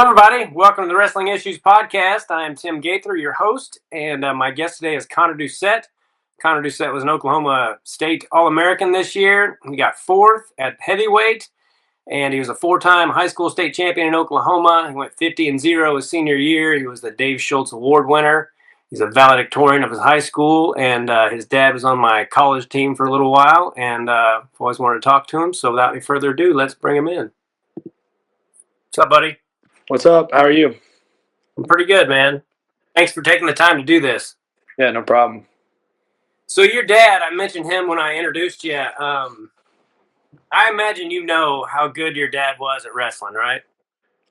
everybody. Welcome to the Wrestling Issues Podcast. I am Tim Gaither, your host, and my guest today is Konner Doucet. Konner Doucet was an Oklahoma State All-American this year. He got fourth at heavyweight, and he was a four-time high school state champion in Oklahoma. He went 50-0 his senior year. He was the Dave Schultz Award winner. He's a valedictorian of his high school, and his dad was on my college team for a little while, and I've always wanted to talk to him. So without any further ado, let's bring him in. What's up, buddy? What's up? How are you? I'm pretty good, man. Thanks for taking the time to do this. Yeah, no problem. So your dad, I mentioned him when I introduced you. I imagine you know how good your dad was at wrestling, right?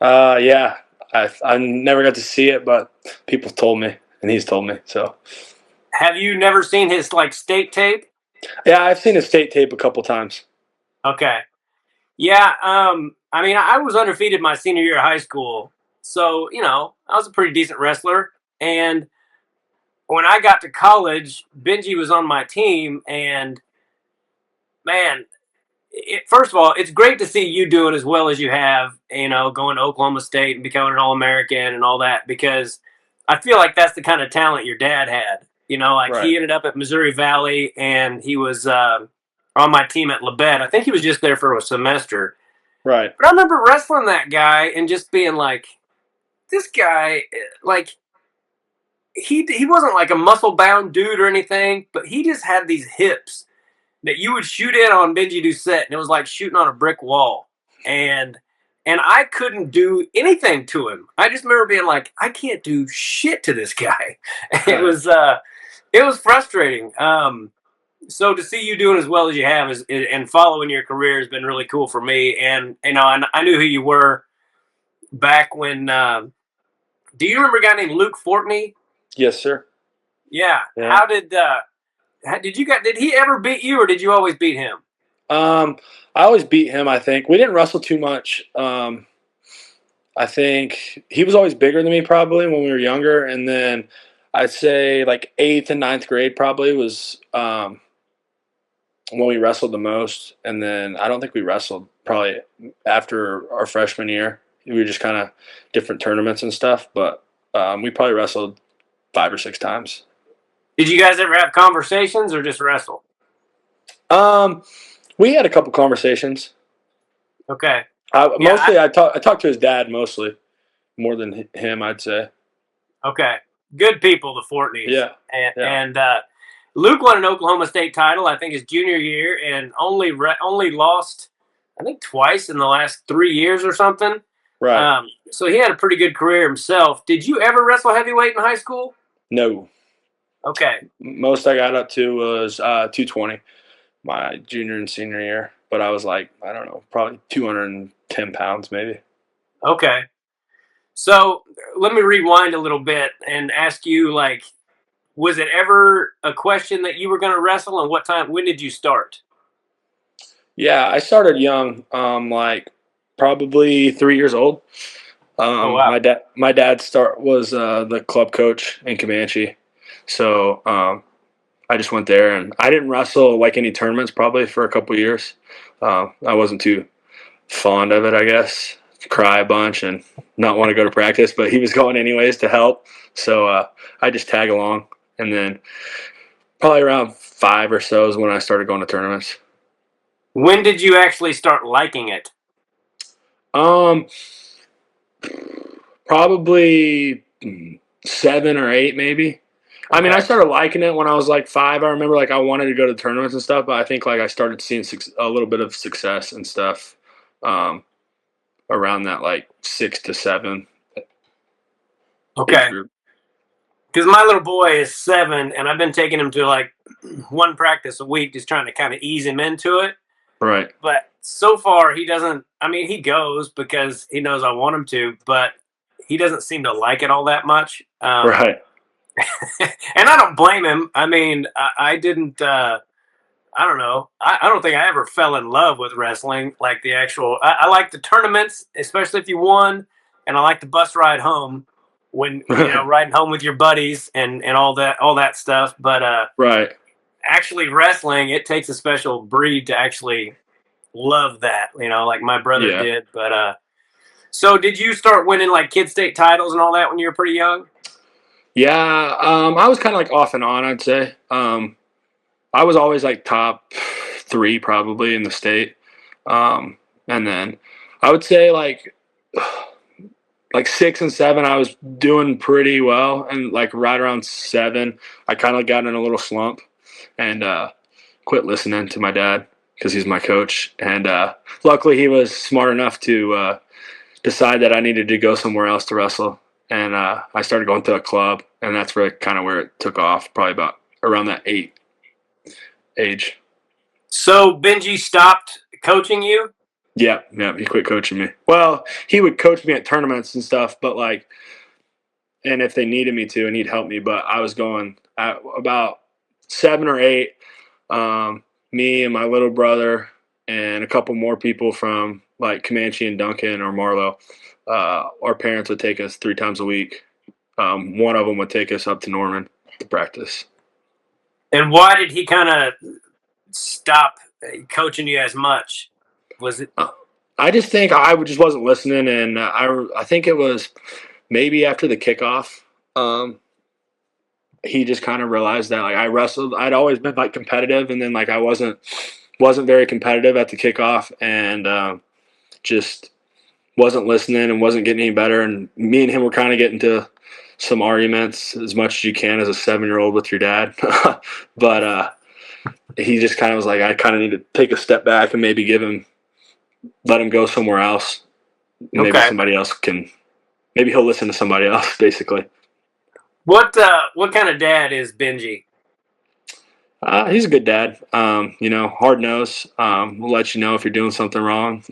Yeah. I never got to see it, but people told me, and he's told me. So, have you never seen his state tape? Yeah, I've seen his state tape a couple times. Okay. Yeah. I mean, I was undefeated my senior year of high school, so I was a pretty decent wrestler. And when I got to college, Benji was on my team, and man, first of all, it's great to see you doing as well as you have, going to Oklahoma State and becoming an All-American and all that, because I feel like that's the kind of talent your dad had. Right. He ended up at Missouri Valley, and he was on my team at Labette. I think he was just there for a semester. Right. But I remember wrestling that guy and just being like, this guy, he wasn't like a muscle-bound dude or anything, but he just had these hips that you would shoot in on Benji Doucet, and it was like shooting on a brick wall. And I couldn't do anything to him. I just remember being like, I can't do shit to this guy. It was frustrating. So to see you doing as well as you have and following your career has been really cool for me. And I knew who you were back when. Do you remember a guy named Luke Fortney? Yes, sir. Yeah. How did he ever beat you, or did you always beat him? I always beat him. I think we didn't wrestle too much. I think he was always bigger than me probably when we were younger, and then I'd say like 8th and 9th grade probably was when we wrestled the most, and then I don't think we wrestled probably after our freshman year. We were just kind of different tournaments and stuff, but we probably wrestled 5 or 6 times. Did you guys ever have conversations or just wrestle? We had a couple conversations. Okay. I talked to his dad mostly, more than him, I'd say. Okay. Good people, the Fortneys. Yeah. And Luke won an Oklahoma State title, I think, his junior year, and only lost, I think, twice in the last 3 years or something. Right. So he had a pretty good career himself. Did you ever wrestle heavyweight in high school? No. Okay. Most I got up to was 220 my junior and senior year, but I was like, I don't know, probably 210 pounds maybe. Okay. So let me rewind a little bit and ask you, was it ever a question that you were going to wrestle, and when did you start? Yeah, I started young, like probably 3 years old. Oh, wow. My dad was the club coach in Comanche, so I just went there, and I didn't wrestle like any tournaments probably for a couple years. I wasn't too fond of it, I guess. Cry a bunch and not want to go to practice, but he was going anyways to help, so I just tag along. And then probably around 5 or so is when I started going to tournaments. When did you actually start liking it? Probably 7 or 8 maybe. Okay. I mean, I started liking it when I was like 5. I remember I wanted to go to tournaments and stuff, but I think I started seeing a little bit of success and stuff around that 6 to 7. Okay. Because my little boy is 7, and I've been taking him to one practice a week, just trying to kind of ease him into it. Right. But so far, he doesn't. I mean, he goes because he knows I want him to, but he doesn't seem to like it all that much. Right. And I don't blame him. I mean, I didn't. I don't know. I don't think I ever fell in love with wrestling, like the actual. I like the tournaments, especially if you won, and I like the bus ride home. When riding home with your buddies and all that stuff, but right. Actually wrestling, it takes a special breed to actually love that, like my brother did. But So did you start winning like kid state titles and all that when you were pretty young? Yeah, I was kind of like off and on, I'd say. I was always like top three probably in the state. And then I would say like 6 and 7, I was doing pretty well. And like right around 7, I kind of got in a little slump and quit listening to my dad because he's my coach. And luckily he was smart enough to decide that I needed to go somewhere else to wrestle. And I started going to a club, and that's really kind of where it took off, probably about around that 8 age. So Benji stopped coaching you? Yeah, yeah, he quit coaching me. Well, he would coach me at tournaments and stuff, but like, and if they needed me to, and he'd help me. But I was going at about 7 or 8. Me and my little brother and a couple more people from like Comanche and Duncan or Marlowe. Our parents would take us 3 times a week. One of them would take us up to Norman to practice. And why did he kind of stop coaching you as much? Was it? I just think I just wasn't listening, and I think it was maybe after the kickoff. He just kind of realized that like I wrestled. I'd always been like competitive, and then like I wasn't very competitive at the kickoff, and just wasn't listening and wasn't getting any better. And me and him were kind of getting to some arguments as much as you can as a 7-year-old with your dad. But he just kind of was like, I kind of need to take a step back and maybe let him go somewhere else. Maybe Okay. somebody else maybe he'll listen to somebody else, basically. What kind of dad is Benji? He's a good dad. Hard nose. Will let you know if you're doing something wrong.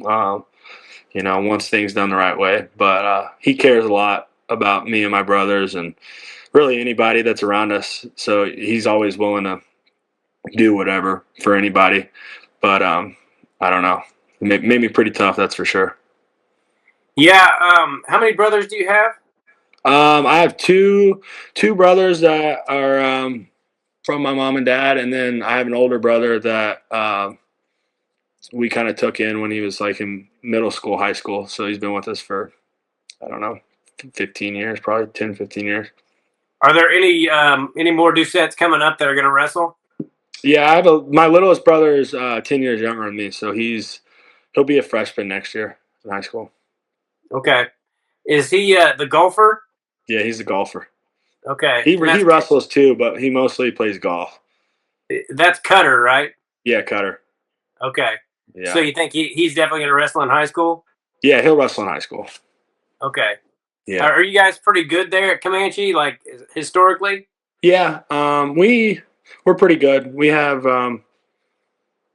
Once things done the right way. But he cares a lot about me and my brothers and really anybody that's around us. So he's always willing to do whatever for anybody. But I don't know. It made me pretty tough, that's for sure. Yeah. How many brothers do you have? I have two brothers that are from my mom and dad, and then I have an older brother that we kind of took in when he was like in middle school, high school. So he's been with us for, I don't know, 15 years, probably 10, 15 years. Are there any more Doucets coming up that are going to wrestle? Yeah, my littlest brother is 10 years younger than me, so he'll be a freshman next year in high school. Okay. Is he the golfer? Yeah, he's a golfer. Okay. He wrestles too, but he mostly plays golf. That's Cutter, right? Yeah, Cutter. Okay. Yeah. So you think he's definitely going to wrestle in high school? Yeah, he'll wrestle in high school. Okay. Yeah. Are you guys pretty good there at Comanche, like historically? Yeah, we're pretty good. We have,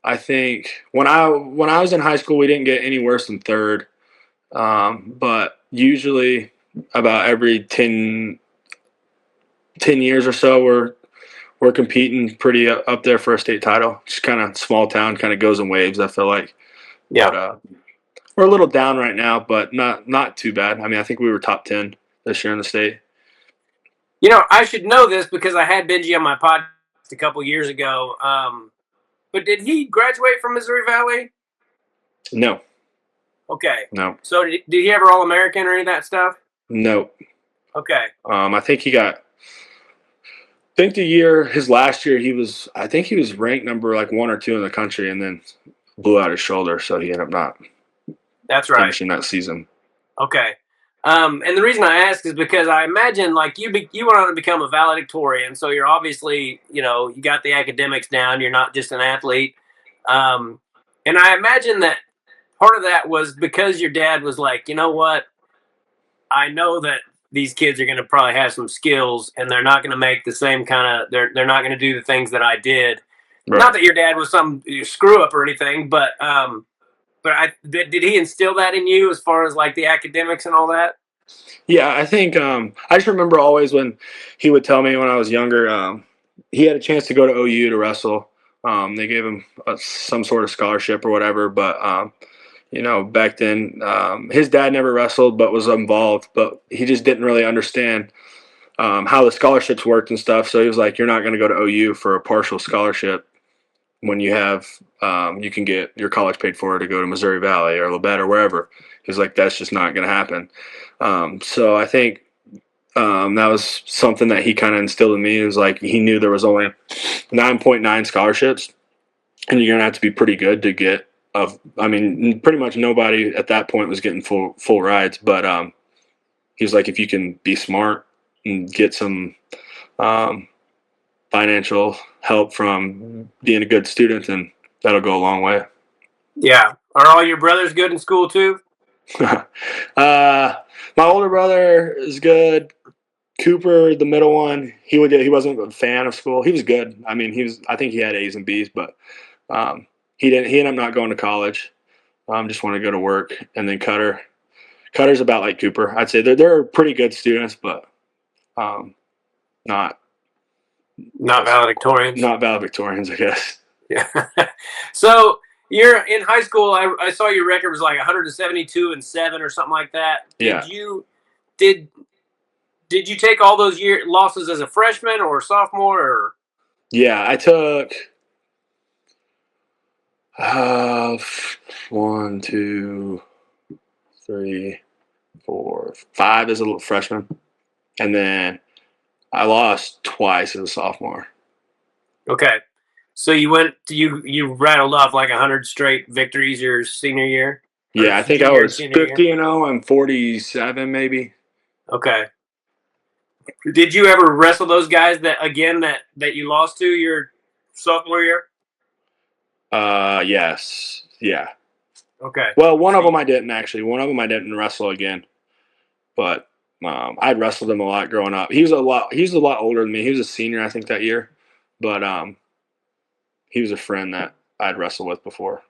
I think when I was in high school, we didn't get any worse than third, but usually about every 10 years or so, we're competing pretty up there for a state title. Just kind of small town, kind of goes in waves. I feel like. Yeah. But, we're a little down right now, but not too bad. I mean, I think we were top 10 this year in the state. You know, I should know this because I had Benji on my podcast a couple years ago. But did he graduate from Missouri Valley? No. Okay. No. So did he ever All American or any of that stuff? No. Okay. I think he got. I think his last year, I think he was ranked number like 1 or 2 in the country, and then blew out his shoulder, so he ended up not. That's right. Finishing that season. Okay. And the reason I ask is because I imagine like you went on to become a valedictorian, so you're obviously, you got the academics down. You're not just an athlete. And I imagine that part of that was because your dad was like, you know what? I know that these kids are going to probably have some skills, and they're not going to make the same kind of. They're not going to do the things that I did. Right. Not that your dad was some screw up or anything, but did he instill that in you as far as like the academics and all that? Yeah, I think I just remember always when he would tell me when I was younger, he had a chance to go to OU to wrestle. They gave him some sort of scholarship or whatever, but back then his dad never wrestled but was involved, but he just didn't really understand how the scholarships worked and stuff. So he was like, "You're not going to go to OU for a partial scholarship when you have you can get your college paid for to go to Missouri Valley or Labette or wherever." He's like, that's just not going to happen. So I think that was something that he kind of instilled in me. Is like he knew there was only 9.9 scholarships, and you're going to have to be pretty good to get. I mean, pretty much nobody at that point was getting full rides, but he was like, if you can be smart and get some financial help from being a good student, then that'll go a long way. Yeah. Are all your brothers good in school too? My older brother is good. Cooper, the middle one, he wasn't a fan of school. He was good. I mean, I think he had A's and B's, but he didn't. He ended up not going to college. Just wanted to go to work. And then Cutter's about like Cooper. I'd say they're pretty good students, but not Not valedictorians. not valedictorians, I guess. Yeah. So you're in high school. I saw your record was like 172-7 or something like that. Yeah. Did you take all those losses as a freshman or a sophomore? Or? Yeah, I took 1, 2, 3, 4, 5 as a little freshman, and then I lost twice as a sophomore. Okay. So you rattled off like 100 straight victories your senior year? Yeah, I think I was 50-0 and 47 maybe. Okay. Did you ever wrestle those guys that you lost to your sophomore year? Yes. Yeah. Okay. Well, one of them I didn't actually. One of them I didn't wrestle again, but I'd wrestled him a lot growing up. He was a lot older than me. He was a senior, I think, that year, but he was a friend that I'd wrestled with before.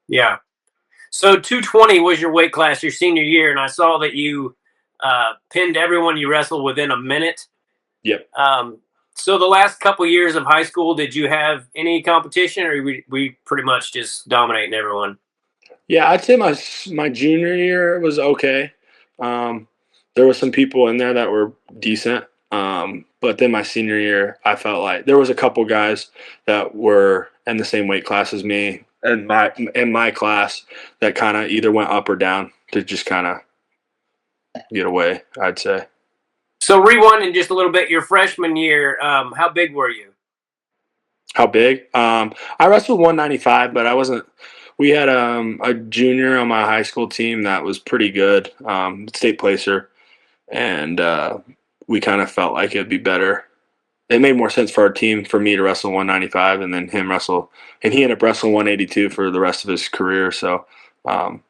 Yeah. So 220 was your weight class your senior year, and I saw that you pinned everyone you wrestled within a minute. Yep. So the last couple years of high school, did you have any competition, or we pretty much just dominating everyone? Yeah, I'd say my junior year was okay. There were some people in there that were decent, but then my senior year, I felt like there was a couple guys that were in the same weight class as me and my class that kind of either went up or down to just kind of get away, I'd say. So rewinding just a little bit, your freshman year, how big were you? How big? I wrestled 195, but I wasn't. We had a junior on my high school team that was pretty good, state placer, and we kind of felt like it'd be better. It made more sense for our team for me to wrestle 195 and then him wrestle, and he ended up wrestling 182 for the rest of his career. So I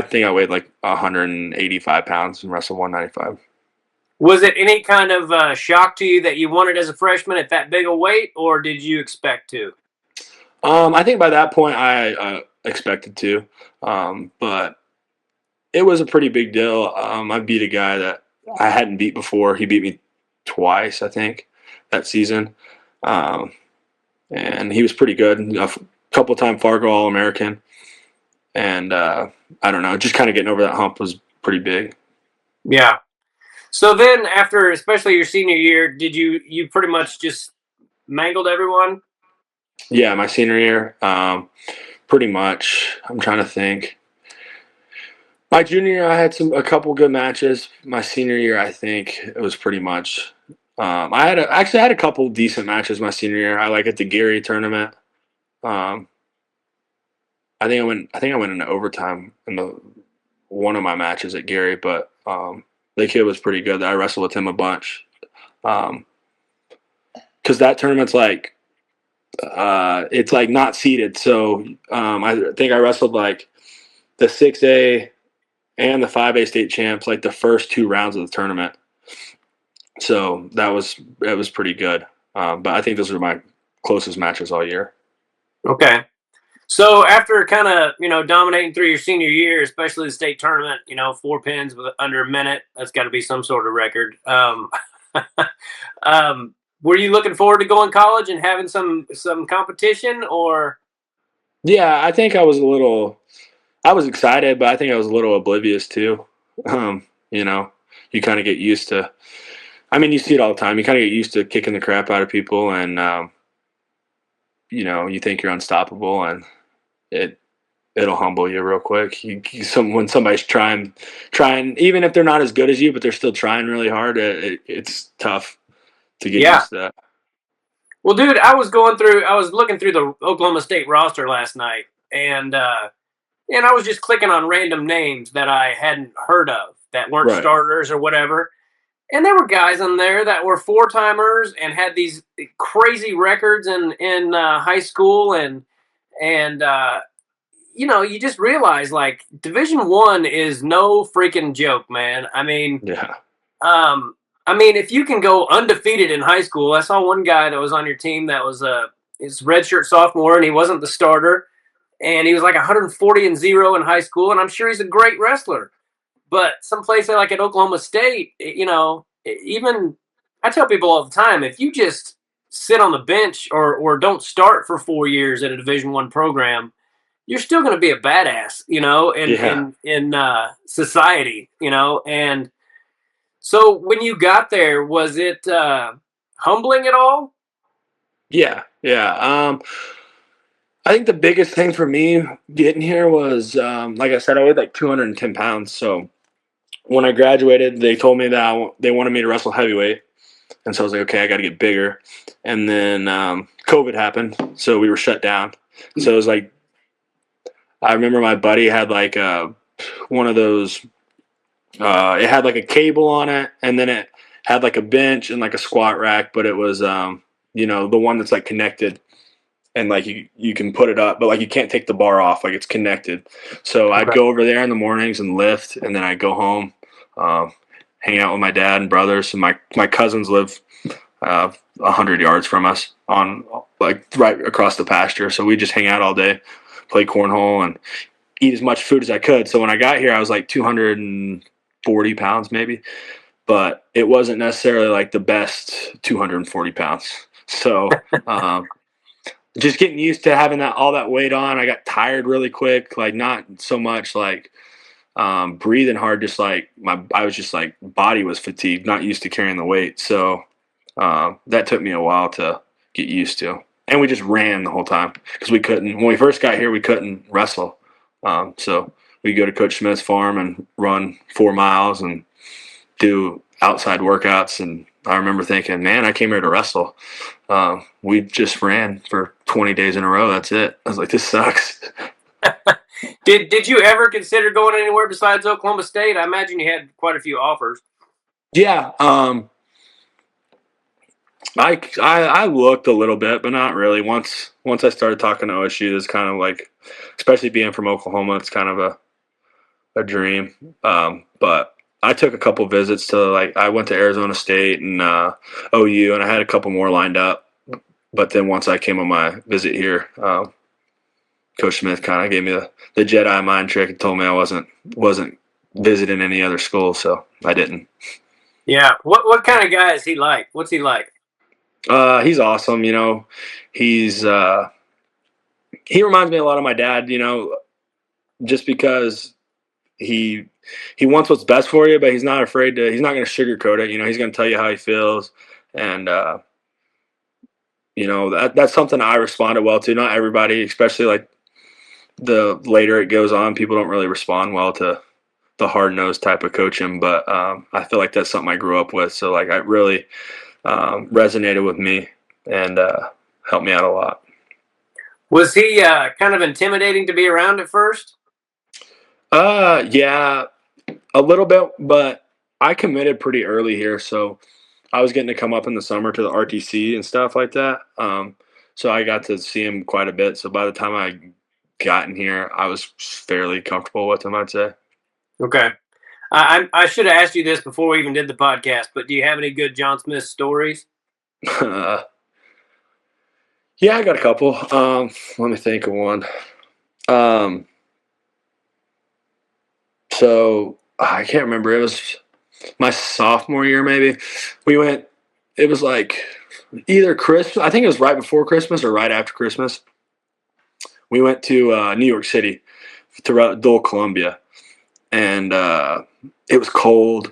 think I weighed like 185 pounds and wrestled 195. Was it any kind of shock to you that you wanted as a freshman at that big a weight, or did you expect to? I think by that point I expected to, but it was a pretty big deal. I beat a guy that I hadn't beat before. He beat me twice, I think, that season, and he was pretty good. A couple-time Fargo All-American, and I don't know, just kind of getting over that hump was pretty big. Yeah. So then, after especially your senior year, did you pretty much just mangled everyone? Yeah, my senior year, pretty much. I'm trying to think. My junior year, I had a couple good matches. My senior year, I think it was pretty much. I had a couple decent matches my senior year. I like at the Gary tournament. Um, I think I went into overtime in one of my matches at Gary, but the kid was pretty good. I wrestled with him a bunch. Because that tournament's like it's like not seeded. So I think I wrestled like the 6A and the 5A state champs like the first 2 rounds of the tournament. So it was pretty good. But I think those were my closest matches all year. Okay. So after kind of dominating through your senior year, especially the state tournament, 4 pins with under a minute, that's got to be some sort of record. Were you looking forward to going to college and having some competition, or? Yeah, I think I was I was excited, but I think I was a little oblivious too. You know, you kind of get used to. I mean, you see it all the time. You kind of get used to kicking the crap out of people, and you think you're unstoppable, and it'll humble you real quick. When somebody's trying, even if they're not as good as you, but they're still trying really hard, it's tough to get Yeah. used to that. Well, dude, I was looking through the Oklahoma State roster last night, and I was just clicking on random names that I hadn't heard of that weren't Right. starters or whatever. And there were guys in there that were four timers and had these crazy records in high school, and you know, you just realize like Division 1 is no freaking joke, man. Yeah. I mean, if you can go undefeated in high school, I saw one guy that was on your team that was his redshirt sophomore, and he wasn't the starter, and he was like 140-0 in high school, and I'm sure he's a great wrestler. But someplace like at Oklahoma State, you know, even I tell people all the time, if you just sit on the bench or don't start for 4 years at a Division 1 program, you're still going to be a badass, you know, Yeah. in society, you know. And so when you got there, was it humbling at all? Yeah. Yeah. I think the biggest thing for me getting here was, like I said, I weighed like 210 pounds. So when I graduated, they told me that they wanted me to wrestle heavyweight. And so I was like, okay, I got to get bigger. And then COVID happened. So we were shut down. So it was like, I remember my buddy had like one of those, it had like a cable on it. And then it had like a bench and like a squat rack. But it was, the one that's like connected. And like you can put it up, but like you can't take the bar off, like it's connected. So I'd Okay. go over there in the mornings and lift, and then I'd go home, um, hang out with my dad and brothers. And my cousins live 100 yards from us, on like right across the pasture. So we just hang out all day, play cornhole, and eat as much food as I could. So when I got here, I was like 240 pounds maybe, but it wasn't necessarily like the best 240 pounds. So just getting used to having that all that weight on. I got tired really quick, like not so much like breathing hard, just like I was just like body was fatigued, not used to carrying the weight. So that took me a while to get used to. And we just ran the whole time because we couldn't. When we first got here, we couldn't wrestle. So we go to Coach Smith's farm and run 4 miles and do outside workouts. And I remember thinking, man, I came here to wrestle. We just ran for 20 days in a row. That's it. I was like, this sucks. Did you ever consider going anywhere besides Oklahoma State? I imagine you had quite a few offers. Yeah. I looked a little bit, but not really. Once I started talking to OSU, it's kind of like, especially being from Oklahoma, it's kind of a dream. But I took a couple visits to, like, I went to Arizona State and OU, and I had a couple more lined up. But then once I came on my visit here, Coach Smith kind of gave me the Jedi mind trick and told me I wasn't visiting any other school, so I didn't. Yeah. What kind of guy is he like? What's he like? He's awesome. He's he reminds me a lot of my dad. Just because he he wants what's best for you, but he's not afraid to. He's not going to sugarcoat it. He's going to tell you how he feels, and that's something I responded well to. Not everybody, especially like the later it goes on, people don't really respond well to the hard nosed type of coaching. But I feel like that's something I grew up with. So like I really resonated with me and helped me out a lot. Was he kind of intimidating to be around at first? Yeah, a little bit, but I committed pretty early here, so I was getting to come up in the summer to the RTC and stuff like that. So I got to see him quite a bit. So by the time I got in here, I was fairly comfortable with him, I'd say. Okay. I should have asked you this before we even did the podcast, but do you have any good John Smith stories? Yeah, I got a couple. Let me think of one. Um, so I can't remember. It was my sophomore year, maybe. We went. It was like either Christmas. I think it was right before Christmas or right after Christmas. We went to New York City to Dole, Columbia, and it was cold,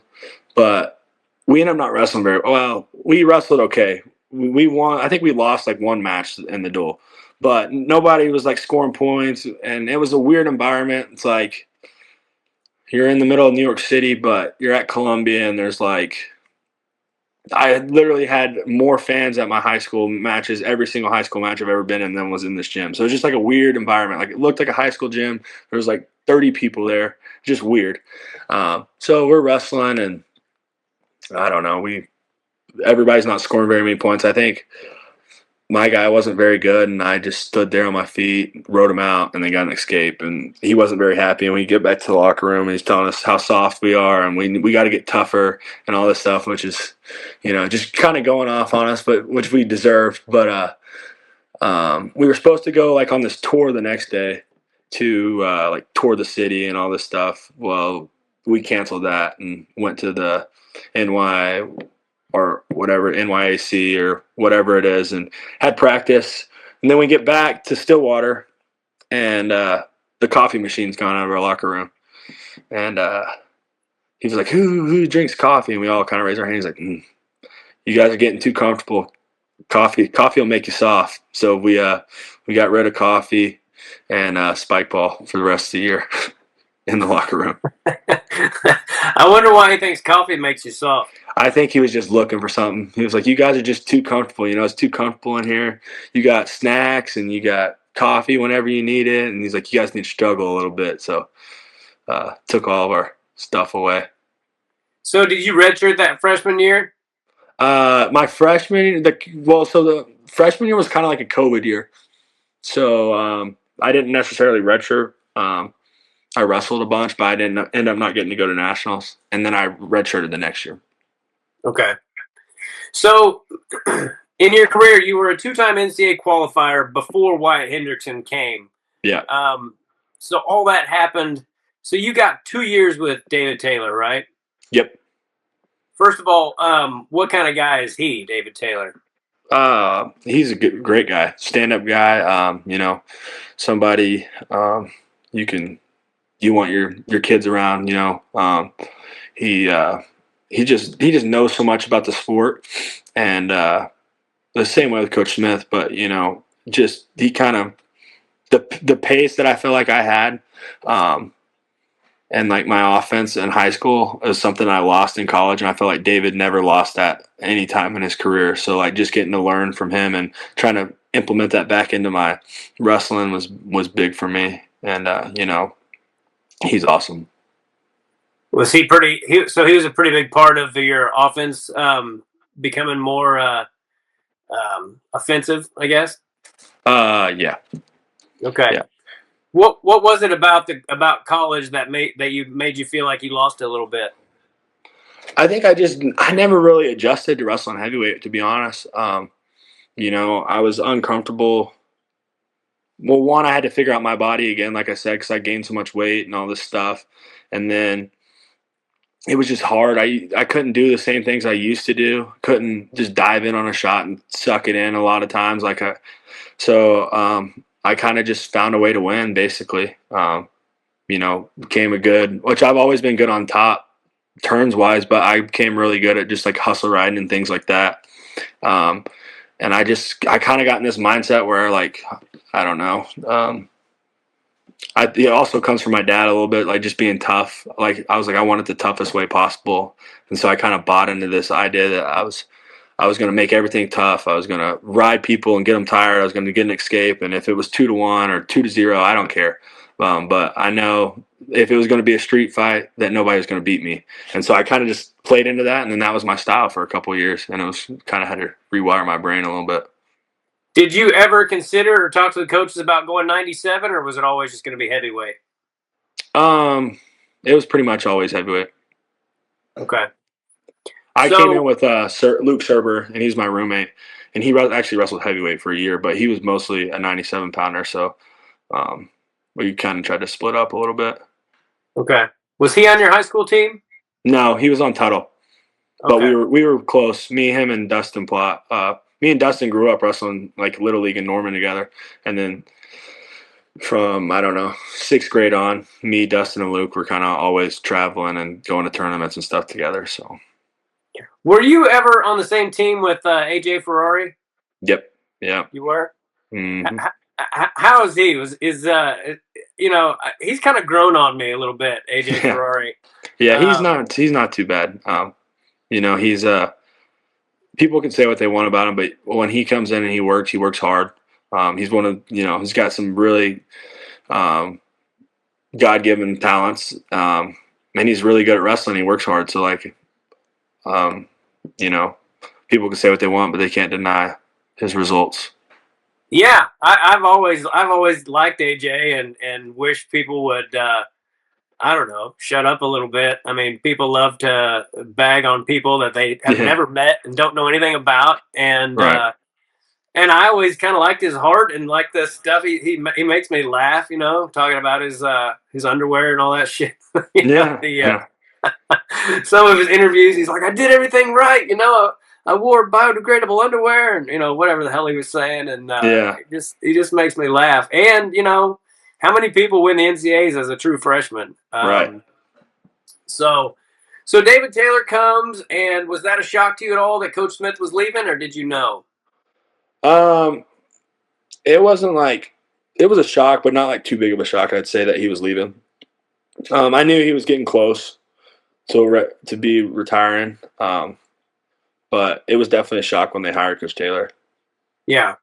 but we ended up not wrestling very well. We wrestled okay. We won. I think we lost like one match in the duel, but nobody was like scoring points, and it was a weird environment. It's like you're in the middle of New York City, but you're at Columbia, and there's like I literally had more fans at my high school matches, every single high school match I've ever been in, than was in this gym. So it was just like a weird environment. Like it looked like a high school gym. There was like 30 people there, just weird. So we're wrestling, and I don't know. Everybody's not scoring very many points. I think my guy wasn't very good, and I just stood there on my feet, wrote him out, and then got an escape. And he wasn't very happy. And we get back to the locker room, and he's telling us how soft we are, and we got to get tougher and all this stuff, which is, just kind of going off on us, but which we deserved. But we were supposed to go like on this tour the next day to like tour the city and all this stuff. Well, we canceled that and went to the NY or whatever, NYAC or whatever it is, and had practice. And then we get back to Stillwater, and the coffee machine's gone out of our locker room. And he was like, who drinks coffee? And we all kind of raised our hands like, you guys are getting too comfortable. Coffee will make you soft. So we got rid of coffee and spike ball for the rest of the year in the locker room. I wonder why he thinks coffee makes you soft. I think he was just looking for something. He was like, you guys are just too comfortable. It's too comfortable in here. You got snacks and you got coffee whenever you need it. And he's like, you guys need to struggle a little bit. So took all of our stuff away. So did you redshirt that freshman year? My freshman, the freshman year was kind of like a COVID year. So I didn't necessarily redshirt. I wrestled a bunch, but I didn't end up not getting to go to nationals. And then I redshirted the next year. Okay. So in your career, you were a two-time NCAA qualifier before Wyatt Hendrickson came. Yeah. So all that happened. So you got 2 years with David Taylor, right? Yep. First of all, what kind of guy is he, David Taylor? He's a great guy, stand-up guy. Somebody you want your kids around. He just knows so much about the sport, and the same way with Coach Smith. But just he kind of the pace that I feel like I had. And like my offense in high school is something I lost in college, and I feel like David never lost that any time in his career. So like just getting to learn from him and trying to implement that back into my wrestling was big for me. And he's awesome. Was he pretty? So he was a pretty big part of your offense becoming more offensive, I guess. Yeah. Okay. Yeah. What was it about college that made you feel like you lost it a little bit? I think I never really adjusted to wrestling heavyweight, to be honest. I was uncomfortable. Well, one, I had to figure out my body again, like I said, because I gained so much weight and all this stuff. And then it was just hard. I couldn't do the same things I used to do. Couldn't just dive in on a shot and suck it in a lot of times. I kind of just found a way to win, basically. Became which I've always been good on top turns wise, but I became really good at just like hustle riding and things like that. And I kind of got in this mindset where like, I don't know. It also comes from my dad a little bit, like just being tough. Like I was like, I want it the toughest way possible. And so I kind of bought into this idea that I was going to make everything tough. I was going to ride people and get them tired. I was going to get an escape. And if it was 2-1 or 2-0, I don't care. But I know if it was going to be a street fight, that nobody was going to beat me. And so I kind of just played into that. And then that was my style for a couple of years. And it was kind of had to rewire my brain a little bit. Did you ever consider or talk to the coaches about going 97, or was it always just going to be heavyweight? It was pretty much always heavyweight. Okay. I came in with Luke Serber, and he's my roommate, and he actually wrestled heavyweight for a year, but he was mostly a 97-pounder, so we kind of tried to split up a little bit. Okay. Was he on your high school team? No, he was on Tuttle, but we were close. Me, him, and Dustin Plott. Me and Dustin grew up wrestling like Little League in Norman together, and then from, I don't know, 6th grade on, me, Dustin, and Luke were kind of always traveling and going to tournaments and stuff together, so. Were you ever on the same team with AJ Ferrari? Yep. Yeah. You were? Mm-hmm. How is he? He's kind of grown on me a little bit, AJ Yeah, Ferrari. yeah, Um, he's not too bad. He's people can say what they want about him, but when he comes in and he works hard. He's one of he's got some really um, God given talents, and he's really good at wrestling. He works hard, so like um, you know, people can say what they want, but they can't deny his results. yeah, I've always liked AJ and wish people would I don't know, shut up a little bit. I mean, people love to bag on people that they have Yeah, never met and don't know anything about, right. and I always kind of liked his heart and like the stuff he makes me laugh. Talking about his underwear and all that shit. Yeah, The yeah, some of his interviews, he's like, I did everything right. I wore biodegradable underwear and whatever the hell he was saying, and yeah. he just makes me laugh. And how many people win the NCAAs as a true freshman? Right. So, so David Taylor comes, and was that a shock to you at all that Coach Smith was leaving, or did you know? Um, it wasn't like it was a shock, but not like too big of a shock. I'd say that he was leaving. I knew he was getting close to be retiring, but it was definitely a shock when they hired Coach Taylor. Yeah.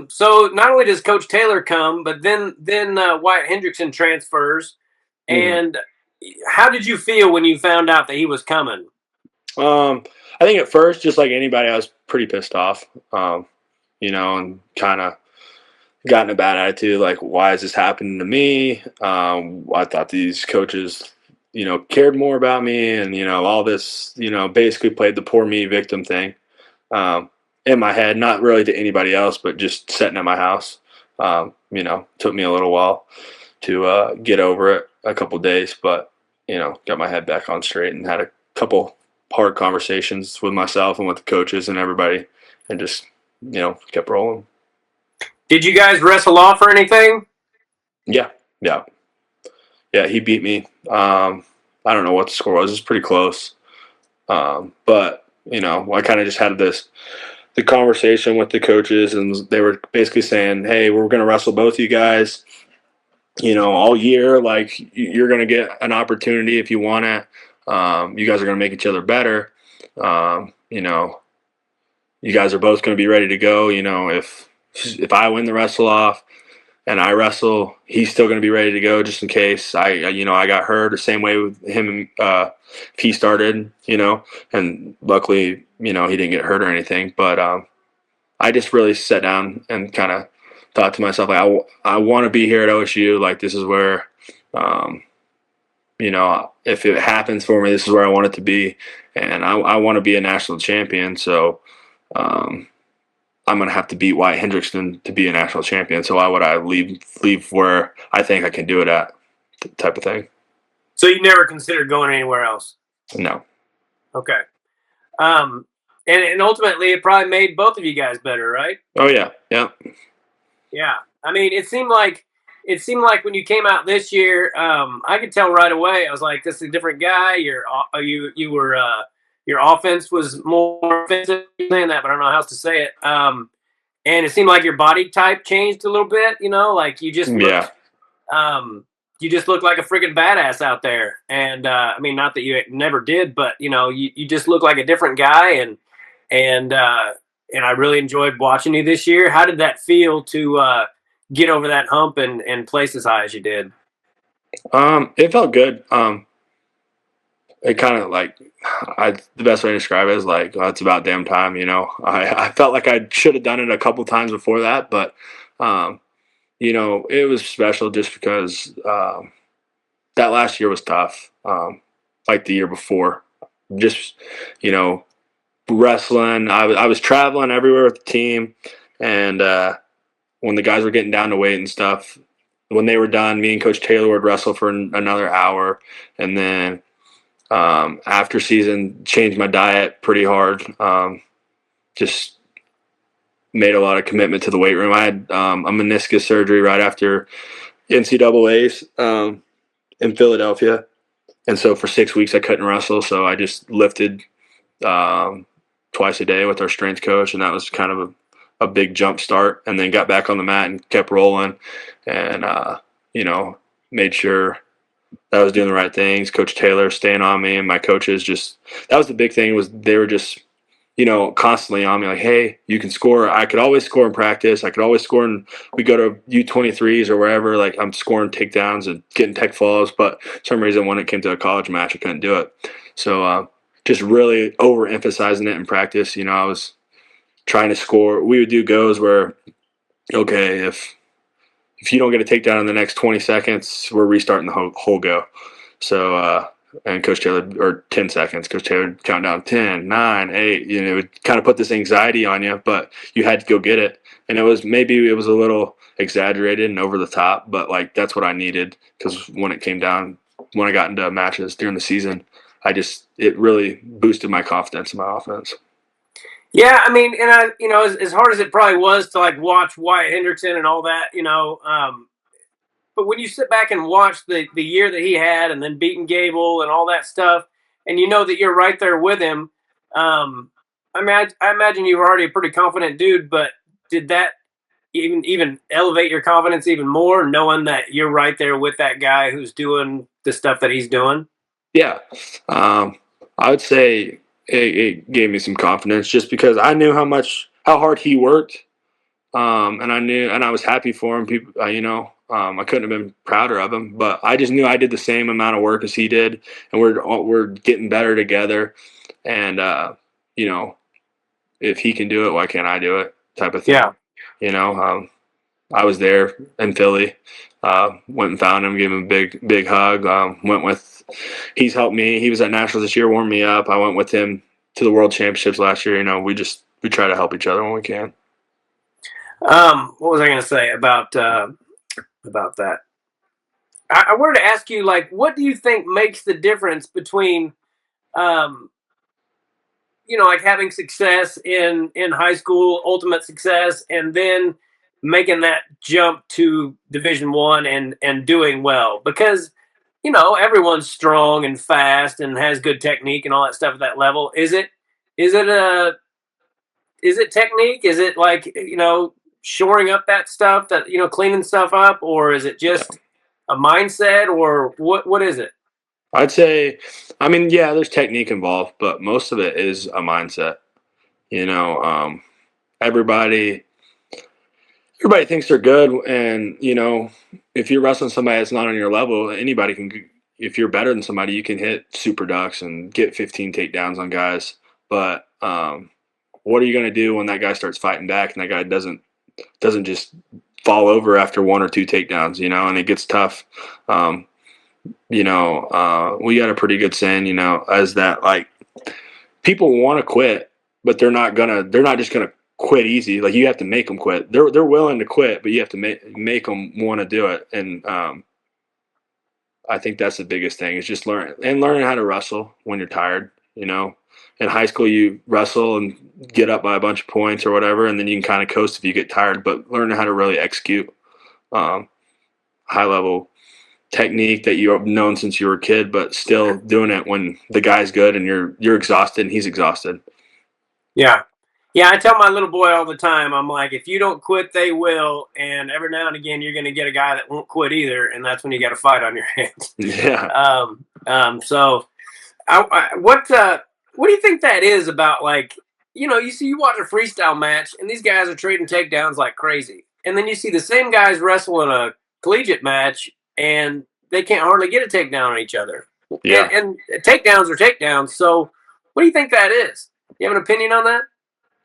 So not only does Coach Taylor come, but then Wyatt Hendrickson transfers. Hmm. And how did you feel when you found out that he was coming? I think at first, just like anybody, I was pretty pissed off, and kind of got in a bad attitude. Like, why is this happening to me? I thought these coaches, cared more about me, and all this, basically played the poor me victim thing in my head. Not really to anybody else, but just sitting at my house. Took me a little while to get over it, a couple days, but got my head back on straight and had a couple hard conversations with myself and with the coaches and everybody, and just kept rolling. Did you guys wrestle off or anything? Yeah, yeah, yeah. He beat me. I don't know what the score was. It was pretty close. But I kind of just had the conversation with the coaches, and they were basically saying, "Hey, we're going to wrestle both you guys, all year. Like you're going to get an opportunity if you want it. You guys are going to make each other better. Um, you know, you guys are both going to be ready to go. If I win the wrestle off and I wrestle, he's still going to be ready to go just in case I got hurt. The same way with him, if he started, and luckily, he didn't get hurt or anything. But I just really sat down and kind of thought to myself, like, I want to be here at OSU. Like, this is where, um, if it happens for me, this is where I want it to be. And I want to be a national champion. So um, I'm going to have to beat Wyatt Hendrickson to be a national champion. So why would I leave where I think I can do it at, type of thing? So you never considered going anywhere else? No. Okay. Um, and ultimately, it probably made both of you guys better, right? Oh, yeah. Yeah. Yeah. I mean, it seemed like when you came out this year, I could tell right away. I was like, this is a different guy. You were your offense was more offensive. Saying that, but I don't know how else to say it. And it seemed like your body type changed a little bit. Like Yeah. um, you just looked like a freaking badass out there. And I mean, not that you never did, but you just look like a different guy. And and I really enjoyed watching you this year. How did that feel to get over that hump and place as high as you did? It felt good. It kind of like the best way to describe it is like, well, it's about damn time. I felt like I should have done it a couple times before that, but um, it was special just because that last year was tough. Like the year before, just you know, wrestling. I was traveling everywhere with the team, and when the guys were getting down to weight and stuff, when they were done, me and Coach Taylor would wrestle for another hour, and then after season, changed my diet pretty hard. Just made a lot of commitment to the weight room. I had a meniscus surgery right after NCAA's in Philadelphia, and so for 6 weeks I couldn't wrestle. So I just lifted um, twice a day with our strength coach, and that was kind of a big jump start, and then got back on the mat and kept rolling, and you know, made sure that I was doing the right things. Coach Taylor staying on me, and my coaches just, that was the big thing, was they were just, constantly on me, like, hey, you can score. I could always score in practice. I could always score in, we go to U23s or wherever, like I'm scoring takedowns and getting tech falls, but for some reason when it came to a college match, I couldn't do it. So just really overemphasizing it in practice. I was trying to score. We would do goes where, okay, if you don't get a takedown in the next 20 seconds, we're restarting the whole go. So, and Coach Taylor, or 10 seconds, Coach Taylor would count down 10, 9, 8, it would kind of put this anxiety on you, but you had to go get it. And maybe it was a little exaggerated and over the top, but like, that's what I needed. Because when it came down, when I got into matches during the season, it really boosted my confidence in my offense. Yeah, I mean, and as hard as it probably was to like watch Wyatt Hendrickson and all that, but when you sit back and watch the year that he had, and then beating Gable and all that stuff, and you know that you're right there with him, I mean, I imagine you were already a pretty confident dude, but did that even elevate your confidence even more, knowing that you're right there with that guy who's doing the stuff that he's doing? Yeah. I would say it gave me some confidence, just because I knew how hard he worked. And I was happy for him. People, I couldn't have been prouder of him, but I just knew I did the same amount of work as he did, and we're getting better together. And if he can do it, why can't I do it? Type of thing. Yeah. I was there in Philly. Went and found him, gave him a big hug. He's helped me. He was at Nationals this year, warmed me up. I went with him to the World Championships last year. We try to help each other when we can. What was I going to say about that? I wanted to ask you, like, what do you think makes the difference between, um, like having success in high school, ultimate success, and then making that jump to Division 1 and doing well? Because everyone's strong and fast and has good technique and all that stuff at that level. Is it technique? Is it like, shoring up that stuff, that, cleaning stuff up, or is it just a mindset, or what is it? I'd say, I mean, yeah, there's technique involved, but most of it is a mindset. You know, everybody everybody thinks they're good, and if you're wrestling somebody that's not on your level, anybody can. If you're better than somebody, you can hit super ducks and get 15 takedowns on guys. But what are you going to do when that guy starts fighting back and that guy doesn't just fall over after one or two takedowns? And it gets tough. We got a pretty good saying, as that, like, people want to quit, but they're not just gonna quit easy. Like, you have to make them quit. They're willing to quit, but you have to make them want to do it. And I think that's the biggest thing, is just learning how to wrestle when you're tired. In high school, you wrestle and get up by a bunch of points or whatever, and then you can kind of coast if you get tired. But learning how to really execute high level technique that you've known since you were a kid, but still doing it when the guy's good and you're exhausted and he's exhausted. Yeah. Yeah, I tell my little boy all the time, I'm like, if you don't quit, they will. And every now and again, you're going to get a guy that won't quit either. And that's when you got a fight on your hands. Yeah. So what do you think that is about? Like, you watch a freestyle match and these guys are trading takedowns like crazy. And then you see the same guys wrestle in a collegiate match and they can't hardly get a takedown on each other. Yeah. And takedowns are takedowns. So what do you think that is? You have an opinion on that?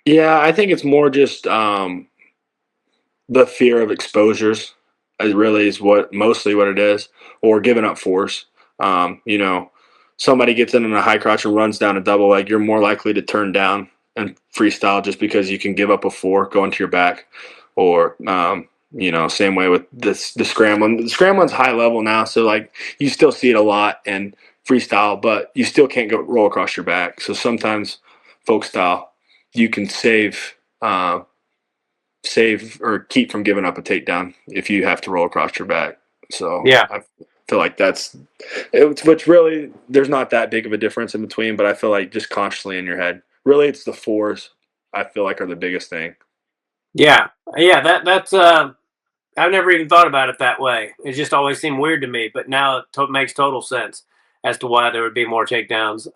Yeah, I think it's more just the fear of exposures. It really is mostly what it is, or giving up force. Somebody gets in a high crotch and runs down a double leg, you're more likely to turn down and freestyle, just because you can give up a four going to your back. Or same way with the scrambling. The scrambling's high level now, so like you still see it a lot in freestyle, but you still can't go roll across your back. So sometimes folk style, you can save or keep from giving up a takedown if you have to roll across your back. So Yeah. I feel like which really, there's not that big of a difference in between, but I feel like just consciously in your head, really it's the fours I feel like are the biggest thing. Yeah, yeah. That's I've never even thought about it that way. It just always seemed weird to me, but now it makes total sense as to why there would be more takedowns.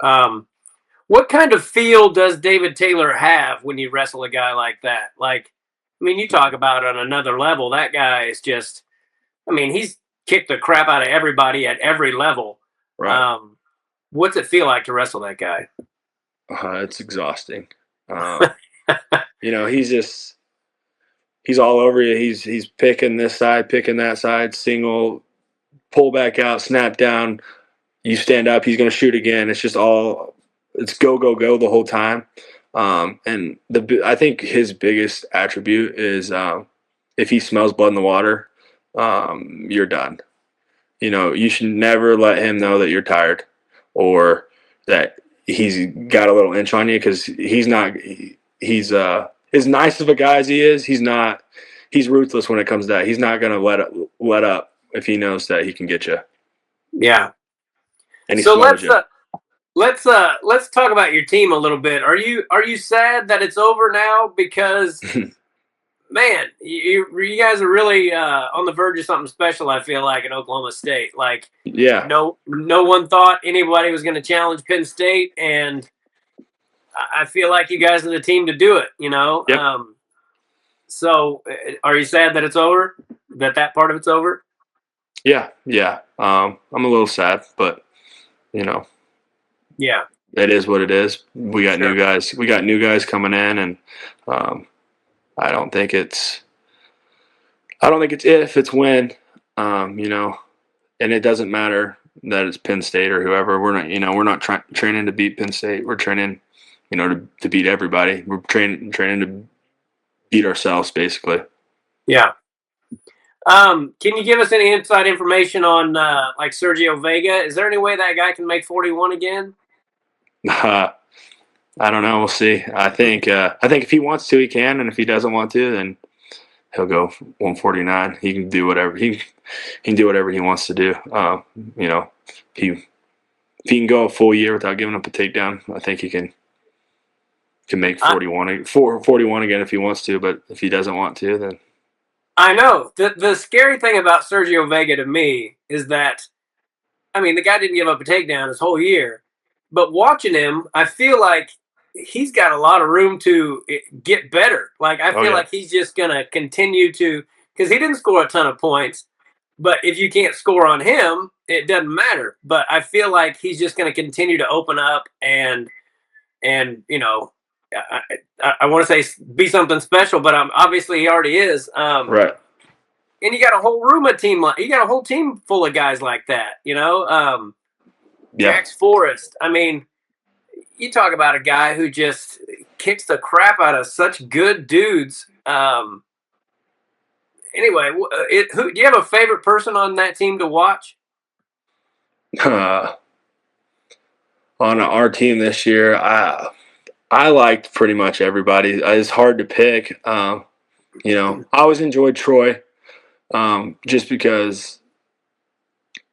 What kind of feel does David Taylor have when you wrestle a guy like that? Like, I mean, you talk about on another level. That guy is just. I mean, he's kicked the crap out of everybody at every level. Right. Um, what's it feel like to wrestle that guy? It's exhausting. He's just he's all over you. He's picking this side, picking that side, single, pull back out, snap down. You stand up, he's going to shoot again. It's just all it's go go go the whole time. And I think his biggest attribute is if he smells blood in the water, you're done. You should never let him know that you're tired or that he's got a little inch on you because he's not. He's as nice of a guy as he is. He's not. He's ruthless when it comes to that. He's not going to let up if he knows that he can get you, Yeah. and he So smothers you. let's talk about your team a little bit. Are you sad that it's over now? Because man, you guys are really on the verge of something special. I feel like in Oklahoma State, like Yeah, no one thought anybody was going to challenge Penn State, and I feel like you guys are the team to do it. yep, So are you sad that it's over? That part of it's over? yeah. I'm a little sad, but you know Yeah, it is what it is. We got new sure. guys. We got new guys coming in, and um, I don't think it's. I don't think it's if, it's when. Um, you know, and it doesn't matter that it's Penn State or whoever. We're not training to beat Penn State. We're training, to beat everybody. We're training to beat ourselves, basically. Yeah. Can you give us any inside information on like Sergio Vega? Is there any way that guy can make 41 again? I don't know. We'll see. I think if he wants to, he can, and if he doesn't want to, then he'll go 149. He can do whatever he can do whatever he wants to do. You know, if he can go a full year without giving up a takedown, I think he can make I, 41 again if he wants to. But if he doesn't want to, then I know. The scary thing about Sergio Vega to me is that, I mean, the guy didn't give up a takedown his whole year, but watching him, I feel like he's got a lot of room to get better. Like, I oh feel yeah, like he's just going to continue to, because he didn't score a ton of points, but if you can't score on him, it doesn't matter. But I feel like he's just going to continue to open up and I want to say be something special, but obviously he already is. right, And you got a whole room of team, you got a whole team full of guys like that. yeah. Jax Forrest. I mean, you talk about a guy who just kicks the crap out of such good dudes. Anyway, do you have a favorite person on that team to watch? Uh, on our team this year, I liked pretty much everybody. It's hard to pick. I always enjoyed Troy, just because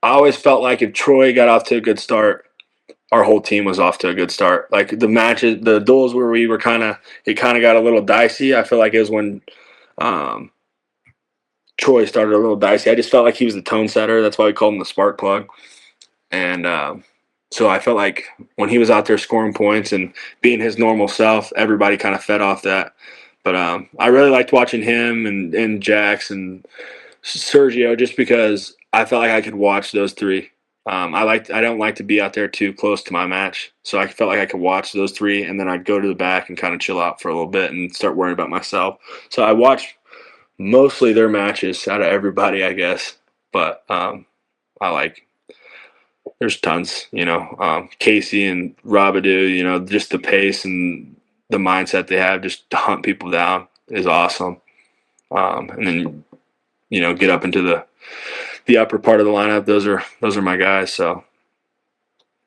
I always felt like if Troy got off to a good start, our whole team was off to a good start. Like the matches, the duels where we were it kind of got a little dicey. I feel like it was when um, Troy started a little dicey. I just felt like he was the tone setter. That's why we called him the spark plug. And so I felt like when he was out there scoring points and being his normal self, everybody kind of fed off that. But I really liked watching him and Jax and Sergio just because I felt like I could watch those three. I don't like to be out there too close to my match, so I felt like I could watch those three, and then I'd go to the back and kind of chill out for a little bit and start worrying about myself. So I watched mostly their matches out of everybody, I guess. But I like there's tons, Casey and Rabadou, just the pace and the mindset they have just to hunt people down is awesome. And then get up into the upper part of the lineup. Those are my guys. So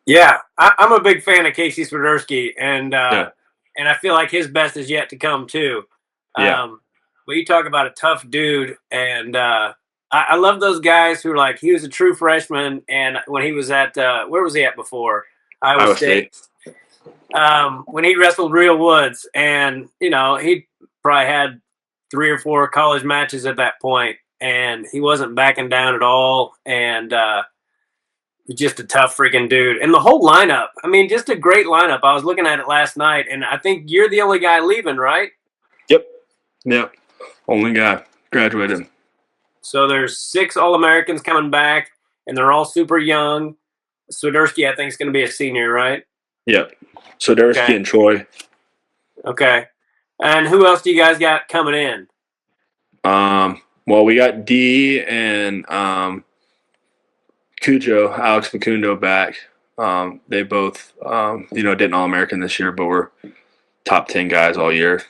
Yeah, I'm a big fan of Casey Swiderski, yeah, and I feel like his best is yet to come too. yeah, But you talk about a tough dude, and I love those guys who are like he was a true freshman, and when he was at where was he at before Iowa Iowa State? State. When he wrestled Real Woods, and he probably had 3 or 4 college matches at that point, and he wasn't backing down at all. And just a tough freaking dude. And the whole lineup, I mean, just a great lineup. I was looking at it last night, and I think you're the only guy leaving, right? Yep. Yep. Only guy graduated. So there's 6 All Americans coming back, and they're all super young. Swiderski, I think, is going to be a senior, right? Yep. So Dursky Okay. and Troy. Okay. And who else do you guys got coming in? Well, we got D and Cujo, Alex Macundo back. They both, did an All American this year, but were top 10 guys all year.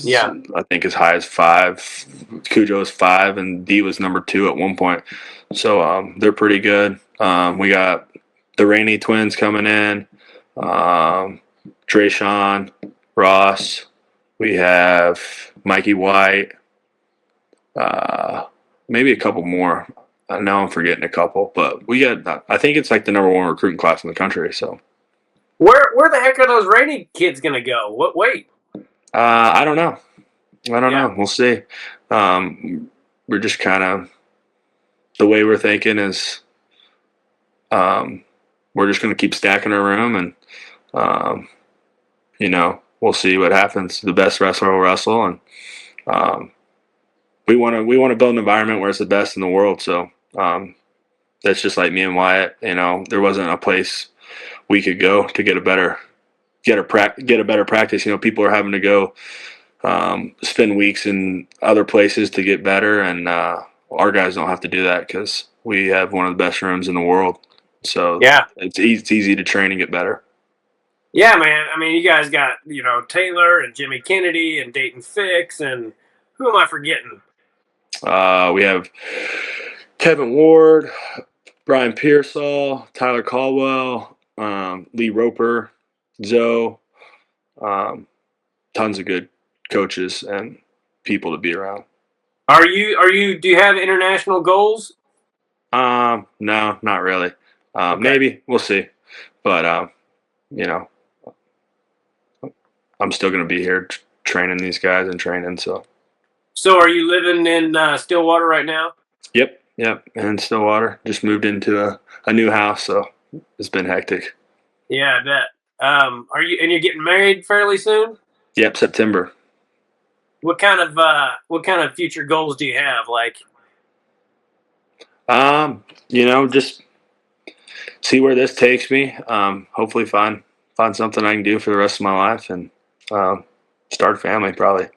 Yeah. I think as high as 5. Cujo is 5, and D was number 2 at one point. So they're pretty good. We got the Rainey twins coming in. Drayshawn, Ross. We have Mikey White. Maybe a couple more. Now I'm forgetting a couple, but we got. I think it's like the number 1 recruiting class in the country. So Where the heck are those Rainy kids going to go? What? Wait. I don't know. I don't Yeah. know. We'll see. We're just kind of the way we're thinking is we're just going to keep stacking our room, and we'll see what happens. The best wrestler will wrestle, and we want to build an environment where it's the best in the world. So that's just like me and Wyatt. There wasn't a place we could go to get a better practice. People are having to go spend weeks in other places to get better, and our guys don't have to do that because we have one of the best rooms in the world. So Yeah. it's easy to train and get better. Yeah, man. I mean, you guys got, Taylor and Jimmy Kennedy and Dayton Fix, and who am I forgetting? We have Kevin Ward, Brian Pearsall, Tyler Caldwell, Lee Roper, Zoe, tons of good coaches and people to be around. Do you have international goals? No, not really. Okay. Maybe we'll see, but I'm still going to be here training these guys and training. So are you living in Stillwater right now? Yep, and Stillwater. Just moved into a new house, so it's been hectic. Yeah, I bet. You're getting married fairly soon? Yep, September. What kind of future goals do you have? Like, Just see where this takes me. Hopefully find something I can do for the rest of my life, and start a family probably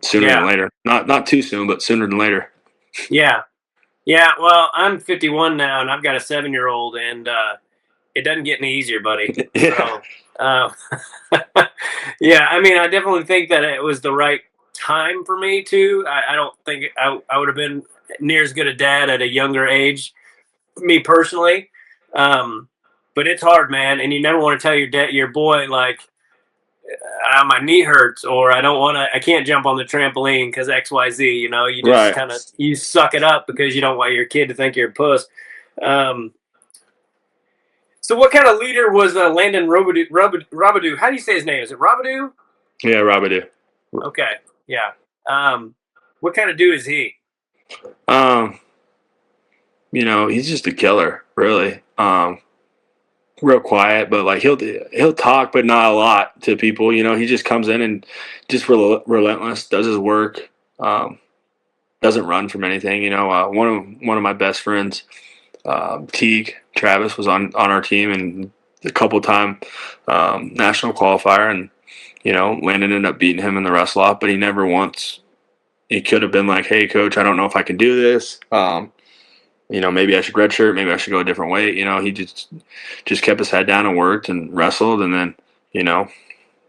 sooner than later. Not too soon, but sooner than later. Yeah. Yeah, well, I'm 51 now, and I've got a 7-year-old, and it doesn't get any easier, buddy. Yeah. So, yeah, I mean, I definitely think that it was the right time for me too. I don't think I would have been near as good a dad at a younger age, me personally. But it's hard, man, and you never want to tell your boy like, my knee hurts, or I can't jump on the trampoline because XYZ. You just Right. kind of you suck it up because you don't want your kid to think you're a puss. So what kind of leader was Landon Robidoux? How do you say his name? Is it Robidoux? Yeah, Robert. Okay, yeah. What kind of dude is he? He's just a killer, really. Real quiet, but like he'll talk, but not a lot to people. He just comes in and just relentless, does his work, doesn't run from anything. One of my best friends, Teague Travis, was on our team and a couple-time national qualifier, and Landon ended up beating him in the wrestle off, but he never once. He could have been like, "Hey, coach, I don't know if I can do this. Maybe I should redshirt. Maybe I should go a different way." He just kept his head down and worked and wrestled, and then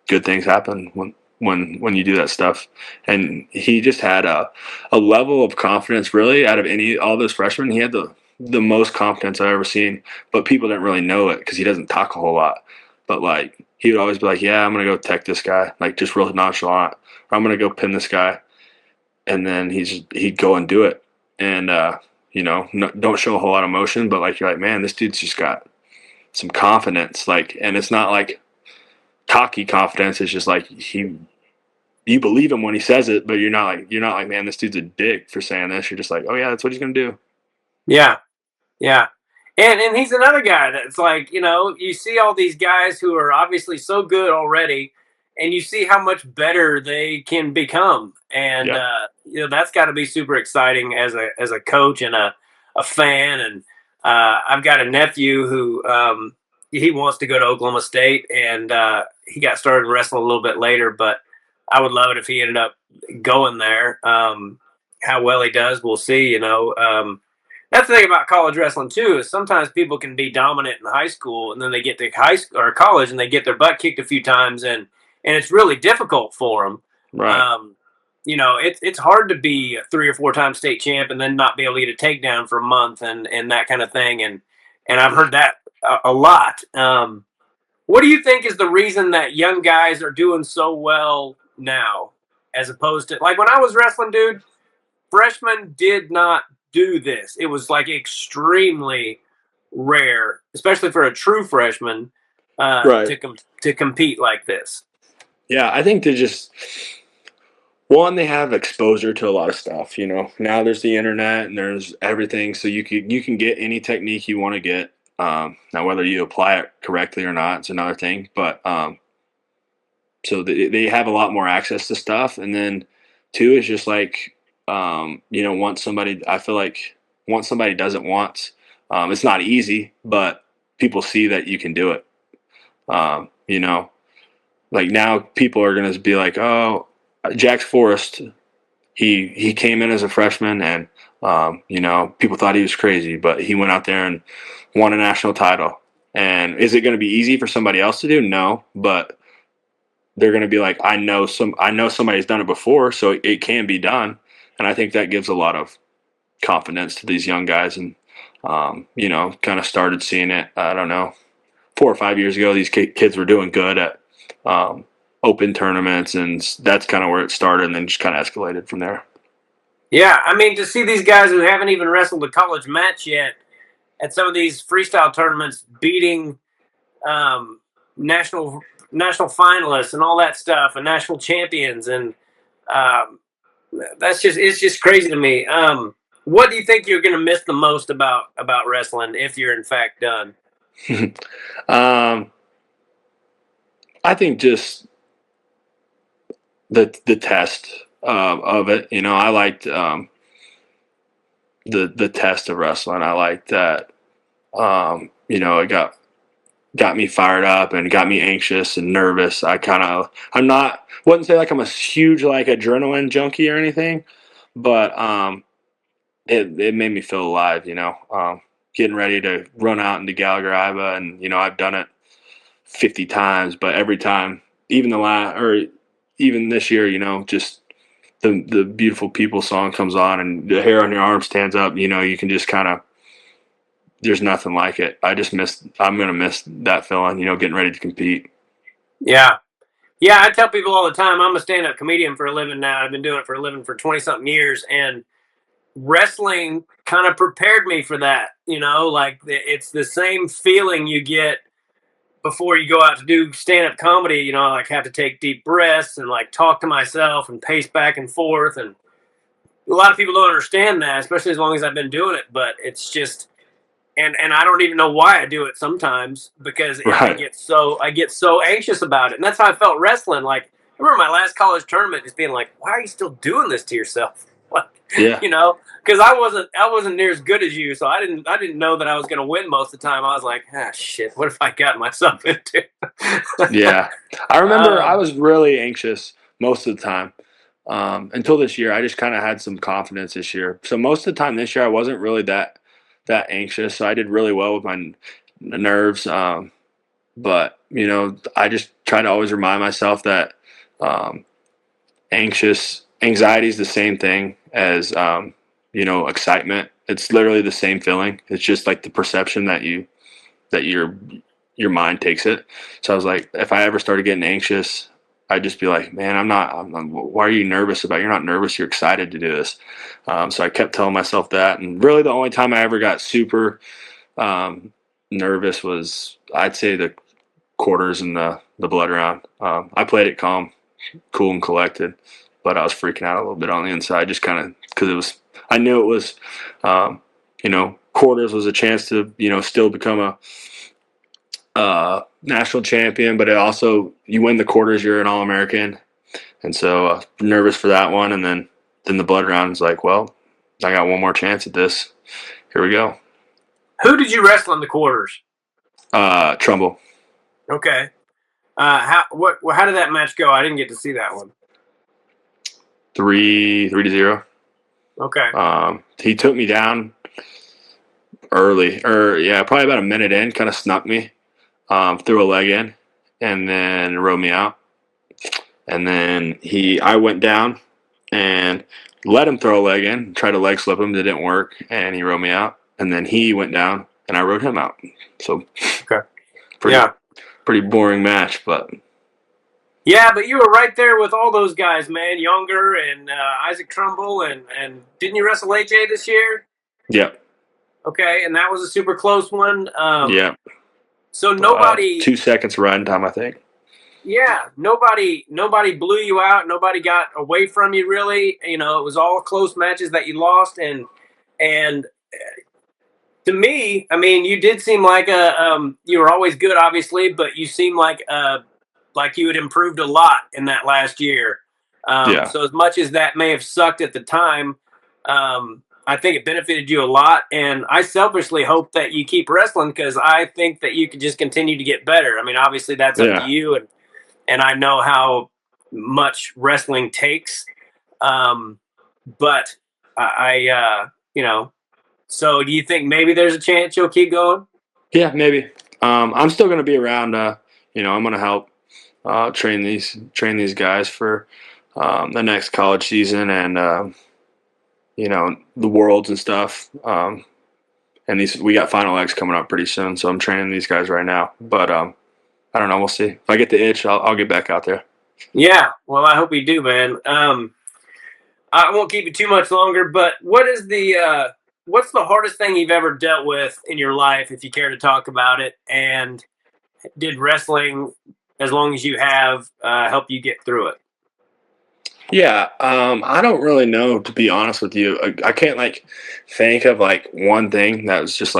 good things happen when you do that stuff. And he just had a level of confidence, really, out of all those freshmen. He had the most confidence I've ever seen, but people didn't really know it because he doesn't talk a whole lot. But like he would always be like, "Yeah, I'm gonna go tech this guy," like just real nonchalant, or "I'm gonna go pin this guy," and then he'd go and do it. And don't show a whole lot of emotion, but like you're like, man, this dude's just got some confidence. Like, and it's not like cocky confidence. It's just like he you believe him when he says it, but you're not like, man, this dude's a dick for saying this. You're just like, oh yeah, that's what he's gonna do. Yeah. Yeah. And he's another guy that's like, you see all these guys who are obviously so good already, and you see how much better they can become. And Yeah, that's got to be super exciting as a coach and a fan. And I've got a nephew who he wants to go to Oklahoma State, and he got started wrestling a little bit later, but I would love it if he ended up going there. How well he does, we'll see. That's the thing about college wrestling too, is sometimes people can be dominant in high school, and then they get to high school or college and they get their butt kicked a few times, and it's really difficult for them. right. It's hard to be a 3 or 4 time state champ and then not be able to get a takedown for a month and that kind of thing. And I've heard that a lot. What do you think is the reason that young guys are doing so well now, as opposed to like when I was wrestling, dude? Freshmen did not do this. It was like extremely rare, especially for a true freshman, Right. to compete like this. Yeah, I think they just one, they have exposure to a lot of stuff. Now there's the internet and there's everything, so you can get any technique you want to get. Now whether you apply it correctly or not, it's another thing. But so they have a lot more access to stuff, and then two is just like once somebody, I feel like once somebody does it once, it's not easy, but people see that you can do it. Um, you know, like now people are gonna be like, oh, Jax Forrest, he came in as a freshman, and people thought he was crazy, but he went out there and won a national title. And is it going to be easy for somebody else to do? No, but they're going to be like, I know somebody's done it before, so it can be done. And I think that gives a lot of confidence to these young guys, and kind of started seeing it. I don't know, 4 or 5 years ago, these kids were doing good at open tournaments, and that's kind of where it started, and then just kind of escalated from there. Yeah, I mean, to see these guys who haven't even wrestled a college match yet at some of these freestyle tournaments beating um, national national finalists and all that stuff and national champions, and um, it's just crazy to me. What do you think you're going to miss the most about wrestling if you're in fact done? um, I think just the test of it. I liked the test of wrestling. I liked that. It got me fired up and got me anxious and nervous. I'm not wouldn't say like I'm a huge like adrenaline junkie or anything, but it made me feel alive. Getting ready to run out into Gallagher Iba, and I've done it 50 times, but every time, even even this year, just the beautiful people song comes on and the hair on your arm stands up. You can just kind of, there's nothing like it. I'm going to miss that feeling, getting ready to compete. Yeah. Yeah, I tell people all the time I'm a stand-up comedian for a living now. I've been doing it for a living for 20 something years, and wrestling kind of prepared me for that. Like it's the same feeling you get before you go out to do stand-up comedy. I like have to take deep breaths and like talk to myself and pace back and forth, and a lot of people don't understand that, especially as long as I've been doing it. But it's just, and I don't even know why I do it sometimes, because Right. I get so anxious about it, and that's how I felt wrestling. Like I remember my last college tournament, just being like, "Why are you still doing this to yourself?" Like, Yeah. because I wasn't near as good as you, so I didn't know that I was going to win most of the time. I was like, ah, shit, what if I got myself into? Yeah. I remember I um, was really anxious most of the time. Until this year, I just kind of had some confidence this year. So most of the time this year, I wasn't really that anxious. So I did really well with my nerves. But I just try to always remind myself that um, anxiety is the same thing as excitement. It's literally the same feeling. It's just like the perception that your mind takes it. So I was like, if I ever started getting anxious, I'd just be like, man, why are you nervous about? You're not nervous. You're excited to do this. So I kept telling myself that. And really the only time I ever got super um, nervous was, I'd say, the quarters and the blood round. I played it calm. cool and collected, but I was freaking out a little bit on the inside, just kind of because I knew it was, quarters was a chance to, still become a national champion, but it also, you win the quarters, you're an All-American. And so nervous for that one. And then the blood round is like, well, I got one more chance at this. Here we go. Who did you wrestle in the quarters? Trumbull. Okay. How did that match go? I didn't get to see that one. 3-0. Okay. He took me down early, probably about a minute in, kind of snuck me, threw a leg in, and then rode me out. And then I went down and let him throw a leg in, tried to leg slip him, it didn't work, and he rode me out. And then he went down, and I rode him out. So, okay. Pretty boring match, but. Yeah, but you were right there with all those guys, man. Younger and Isaac Trumbull, and didn't you wrestle AJ this year? Yeah. Okay, and that was a super close one. Yeah. So nobody 2 seconds riding time, I think. Yeah, nobody blew you out. Nobody got away from you, really. It was all close matches that you lost, and to me, I mean, you did seem like you were always good, obviously, but you seem like you had improved a lot in that last year. So as much as that may have sucked at the time, I think it benefited you a lot, and I selfishly hope that you keep wrestling because I think that you could just continue to get better. I mean, obviously that's up to you, and I know how much wrestling takes, but So do you think maybe there's a chance you'll keep going? Yeah, maybe. I'm still going to be around. I'm going to help train these guys for the next college season and the worlds and stuff. And we got final legs coming up pretty soon, so I'm training these guys right now. But I don't know. We'll see. If I get the itch, I'll get back out there. Yeah. Well, I hope you do, man. I won't keep you too much longer. But what's the hardest thing you've ever dealt with in your life, if you care to talk about it? And did wrestling, as long as you have, help you get through it? Yeah, I don't really know, to be honest with you. I can't think of one thing that was just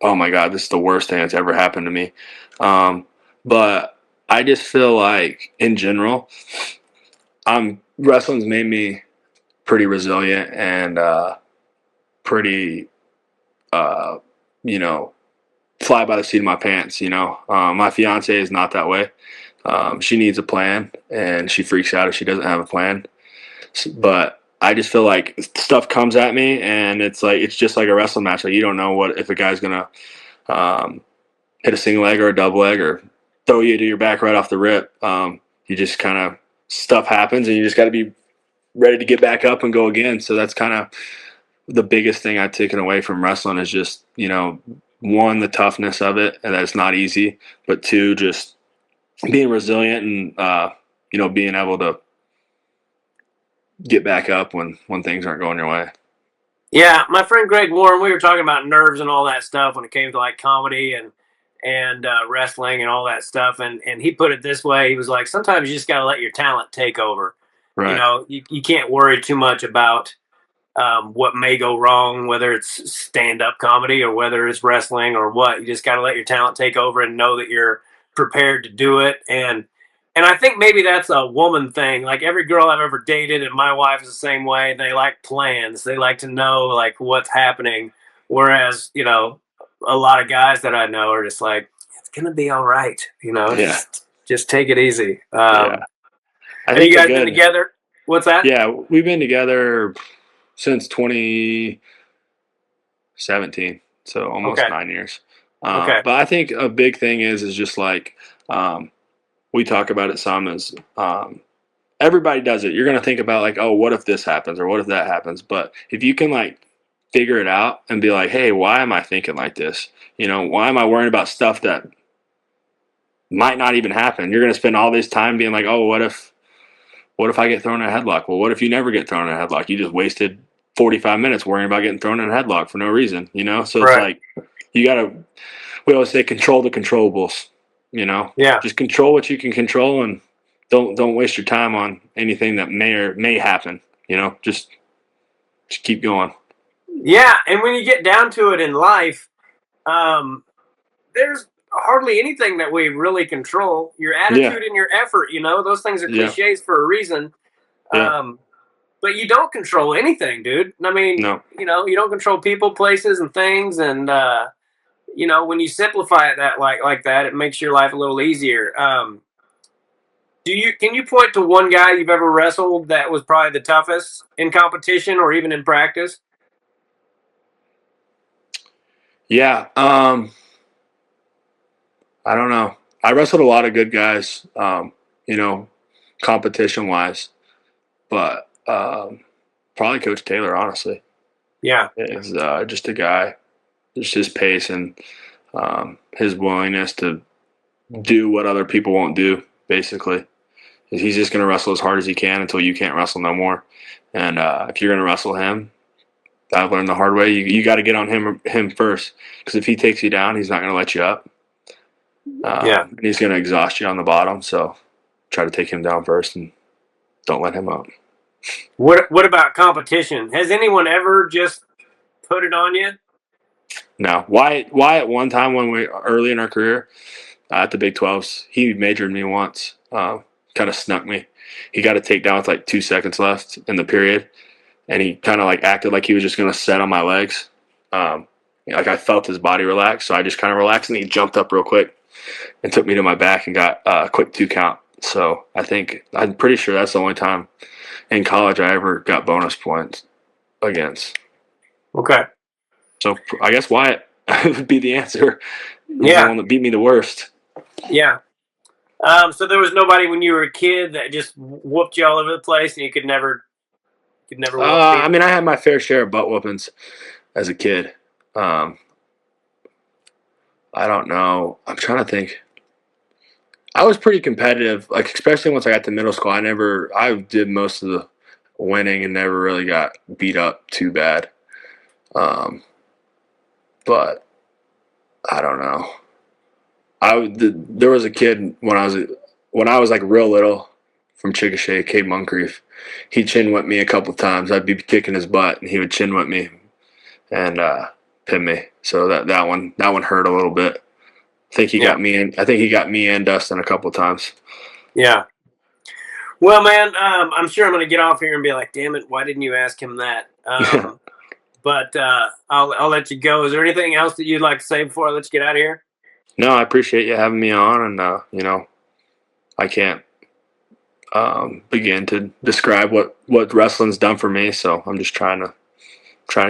oh my God, this is the worst thing that's ever happened to me. But I just feel like in general, wrestling's made me pretty resilient and pretty, fly by the seat of my pants. My fiance is not that way. She needs a plan, and she freaks out if she doesn't have a plan. But I just feel like stuff comes at me, and it's just like a wrestling match. You don't know if a guy's gonna hit a single leg or a double leg or throw you to your back right off the rip. You just kind of stuff happens, and you just got to be ready to get back up and go again. So that's kind of the biggest thing I've taken away from wrestling is just one, the toughness of it, and that it's not easy, but two, just being resilient and being able to get back up when things aren't going your way. Yeah, my friend Greg Warren, we were talking about nerves and all that stuff when it came to comedy and wrestling and all that stuff, and he put it this way: he was like, sometimes you just got to let your talent take over. Right. You can't worry too much about what may go wrong, whether it's stand-up comedy or whether it's wrestling or what. You just got to let your talent take over and know that you're prepared to do it. And I think maybe that's a woman thing. Like every girl I've ever dated, and my wife is the same way. They like plans. They like to know what's happening. Whereas a lot of guys that I know are just like, it's gonna be all right. Yeah. Just take it easy. Yeah. Have you guys been together? What's that? Yeah, we've been together since 2017, so almost 9 years. Okay. But I think a big thing is just we talk about it some is everybody does it. You're going to think about oh, what if this happens or what if that happens? But if you can figure it out and be like, hey, why am I thinking like this? Why am I worrying about stuff that might not even happen? You're going to spend all this time being like, oh, what if I get thrown in a headlock? Well, what if you never get thrown in a headlock? You just wasted 45 minutes worrying about getting thrown in a headlock for no reason, So right. It's we always say control the controllables, Yeah. Just control what you can control and don't waste your time on anything that may happen. Just keep going. Yeah, and when you get down to it in life, um, there's hardly anything that we really control. Your Yeah, attitude and your effort, those things are yeah, cliches for a reason. yeah. Um, but you don't control anything, dude. I mean, No. you don't control people, places, and things. And when you simplify it like that, it makes your life a little easier. Can you point to one guy you've ever wrestled that was probably the toughest in competition or even in practice? Yeah. I don't know. I wrestled a lot of good guys. You know, competition wise, but probably Coach Taylor. Honestly, Yeah, is just a guy. Just his pace and his willingness to do what other people won't do. Basically, he's just going to wrestle as hard as he can until you can't wrestle no more. And if you're going to wrestle him, I've learned the hard way. You got to get on him first, because if he takes you down, he's not going to let you up. yeah. And he's going to exhaust you on the bottom. So try to take him down first and don't let him up. What about competition? Has anyone ever just put it on you? Now, why at one time when we early in our career at the Big 12s, he majored me once, kind of snuck me. He got a takedown with like 2 seconds left in the period, and he kind of like acted like he was just going to set on my legs. Like I felt his body relax, so I just kind of relaxed, and he jumped up real quick and took me to my back and got a quick 2 count. So I'm pretty sure that's the only time in college I ever got bonus points against. Okay. So I guess Wyatt would be the answer. He's the Yeah, one that beat me the worst. yeah. So there was nobody when you were a kid that just whooped you all over the place, and you could never beat I them. mean, I had my fair share of butt whoopings as a kid. Um, I don't know. I'm trying to think. I was pretty competitive, like especially once I got to middle school. I did most of the winning and never really got beat up too bad. Um, but I don't know. There was a kid when I was like real little from Chickasha, Cape Moncrief. He chin whipped me a couple of times. I'd be kicking his butt, and he would chin whip me and pin me. So that one hurt a little bit. Yeah, I think he got me and Dustin a couple of times. yeah. Well, man, I'm sure I'm going to get off here and be like, "Damn it, why didn't you ask him that?" But I'll let you go. Is there anything else that you'd like to say before I let you get out of here? No, I appreciate you having me on, and I can't begin to describe what wrestling's done for me. So I'm just trying to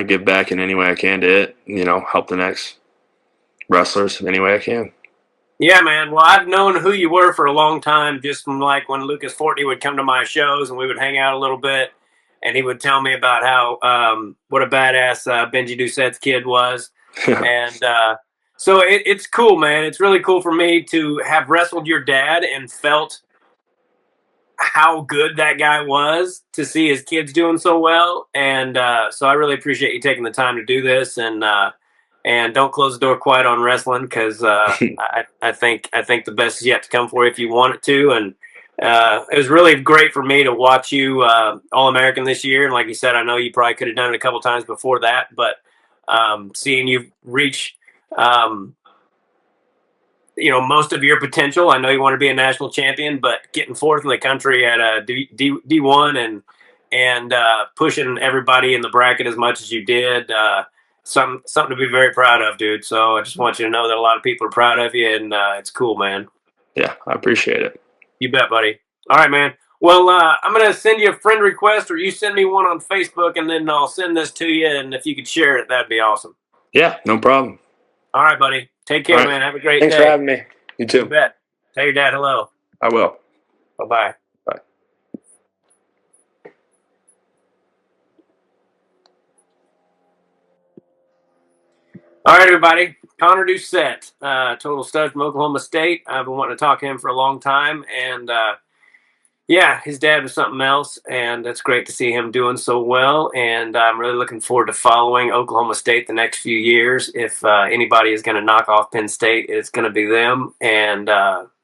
give back in any way I can to it. Help the next wrestlers any way I can. Yeah, man. Well, I've known who you were for a long time, just from like when Lucas Fortney would come to my shows and we would hang out a little bit, and he would tell me about how what a badass Benji Doucet's kid was, and so it's cool, man. It's really cool for me to have wrestled your dad and felt how good that guy was to see his kids doing so well, and so I really appreciate you taking the time to do this, and don't close the door quite on wrestling because I think the best is yet to come for you if you want it to. And it was really great for me to watch you All American this year. And like you said, I know you probably could have done it a couple times before that, but seeing you reach um, most of your potential. I know you want to be a national champion, but getting fourth in the country at a D1 and pushing everybody in the bracket as much as you did. Something to be very proud of, dude. So I just want you to know that a lot of people are proud of you, and it's cool, man. Yeah, I appreciate it. You bet, buddy. All right, man. Well, I'm gonna send you a friend request, or you send me one on Facebook, and then I'll send this to you. And if you could share it, that'd be awesome. Yeah, no problem. All right, buddy. Take All care, right. man. Have a great Thanks for day. having me. You You too. bet. Tell your dad hello. I will. Bye bye. Bye. All right, everybody. Konner Doucet, total stud from Oklahoma State. I've been wanting to talk to him for a long time, and yeah, his dad was something else, and it's great to see him doing so well. And I'm really looking forward to following Oklahoma State the next few years. If anybody is going to knock off Penn State, it's going to be them. And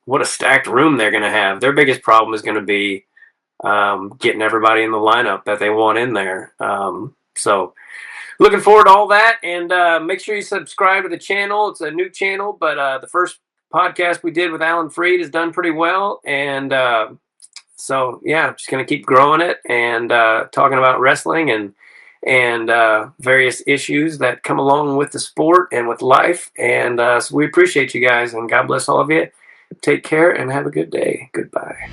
what a stacked room they're going to have. Their biggest problem is going to be getting everybody in the lineup that they want in there. So looking forward to all that, and make sure you subscribe to the channel. It's a new channel, but the first podcast we did with Alan Freed has done pretty well, and so yeah, just gonna keep growing it and talking about wrestling and various issues that come along with the sport and with life. And so we appreciate you guys, and God bless all of you. Take care and have a good day. Goodbye.